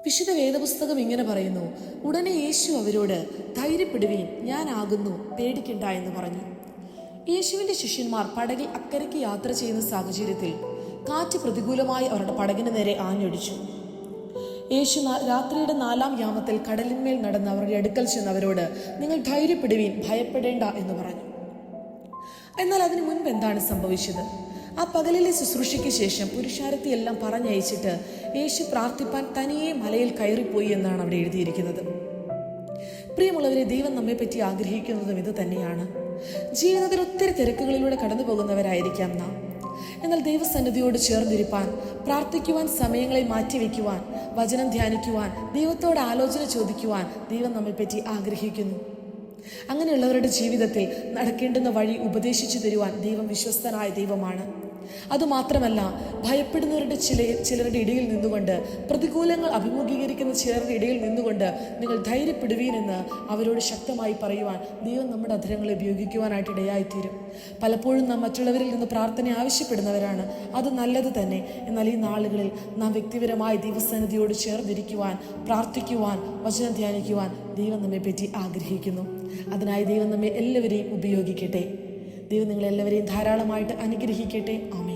വിശുദ്ധ വേദപുസ്തകം ഇങ്ങനെ പറയുന്നു, ഉടനെ യേശു അവരോട്, ധൈര്യപ്പെടുവീൻ, ഞാനാകുന്നു, പേടിക്കണ്ട എന്ന് പറഞ്ഞു. യേശുവിന്റെ ശിഷ്യന്മാർ പടകിൽ അക്കരയ്ക്ക് യാത്ര ചെയ്യുന്ന സാഹചര്യത്തിൽ കാറ്റ് പ്രതികൂലമായി അവരുടെ പടകിന് നേരെ ആഞ്ഞടിച്ചു. യേശു രാത്രിയുടെ 4-ാം യാമത്തിൽ കടലിന്മേൽ നടന്ന് അവരുടെ അടുക്കൽ ചെന്നവരോട്, നിങ്ങൾ ധൈര്യപ്പെടുവീൻ, ഭയപ്പെടേണ്ട എന്ന് പറഞ്ഞു. എന്നാൽ അതിനു മുൻപ് എന്താണ് സംഭവിച്ചത്? ആ പകലിലെ ശുശ്രൂഷയ്ക്ക് ശേഷം പുരുഷാരത്തെയെല്ലാം പറഞ്ഞയച്ചിട്ട് യേശു പ്രാർത്ഥിപ്പാൻ തനിയെ മലയിൽ കയറിപ്പോയി എന്നാണ് അവിടെ എഴുതിയിരിക്കുന്നത്. പ്രിയമുള്ളവരെ, ദൈവം നമ്മെപ്പറ്റി ആഗ്രഹിക്കുന്നതും ഇത് തന്നെയാണ്. ജീവിതത്തിൽ ഒത്തിരി തിരക്കുകളിലൂടെ കടന്നു പോകുന്നവരായിരിക്കാം നാം. എന്നാൽ ദൈവസന്നിധിയോട് ചേർന്നിരിപ്പാൻ, പ്രാർത്ഥിക്കുവാൻ, സമയങ്ങളെ മാറ്റിവെക്കുവാൻ, വചനം ധ്യാനിക്കുവാൻ, ദൈവത്തോട് ആലോചന ചോദിക്കുവാൻ ദൈവം നമ്മെപ്പറ്റി ആഗ്രഹിക്കുന്നു. അങ്ങനെയുള്ളവരുടെ ജീവിതത്തിൽ നടക്കേണ്ടുന്ന വഴി ഉപദേശിച്ചു തരുവാൻ ദൈവം വിശ്വസ്തനായ ദൈവമാണ്. അതുമാത്രമല്ല, ഭയപ്പെടുന്നവരുടെ ചിലരുടെ ഇടയിൽ നിന്നുകൊണ്ട്, പ്രതികൂലങ്ങൾ അഭിമുഖീകരിക്കുന്ന ചിലരുടെ ഇടയിൽ നിന്നുകൊണ്ട് നിങ്ങൾ ധൈര്യപ്പെടുവീനെന്ന് അവരോട് ശക്തമായി പറയുവാൻ ദൈവം നമ്മുടെ അധരങ്ങളെ ഉപയോഗിക്കുവാനായിട്ട് ഇടയായിത്തീരും. പലപ്പോഴും നാം മറ്റുള്ളവരിൽ നിന്ന് പ്രാർത്ഥന ആവശ്യപ്പെടുന്നവരാണ്, അത് നല്ലത് തന്നെ. എന്നാൽ ഈ നാളുകളിൽ നാം വ്യക്തിപരമായി ദൈവസന്നിധിയോട് ചേർന്നിരിക്കുവാൻ, പ്രാർത്ഥിക്കുവാൻ, വചനം ധ്യാനിക്കുവാൻ ദൈവം നമ്മെപ്പറ്റി ആഗ്രഹിക്കുന്നു. അതിനായി ദൈവം നമ്മെ എല്ലാവരെയും ഉപയോഗിക്കട്ടെ. ദൈവം നിങ്ങളെല്ലാവരെയും ധാരാളമായിട്ട് അനുഗ്രഹിക്കട്ടെ. ആമേൻ.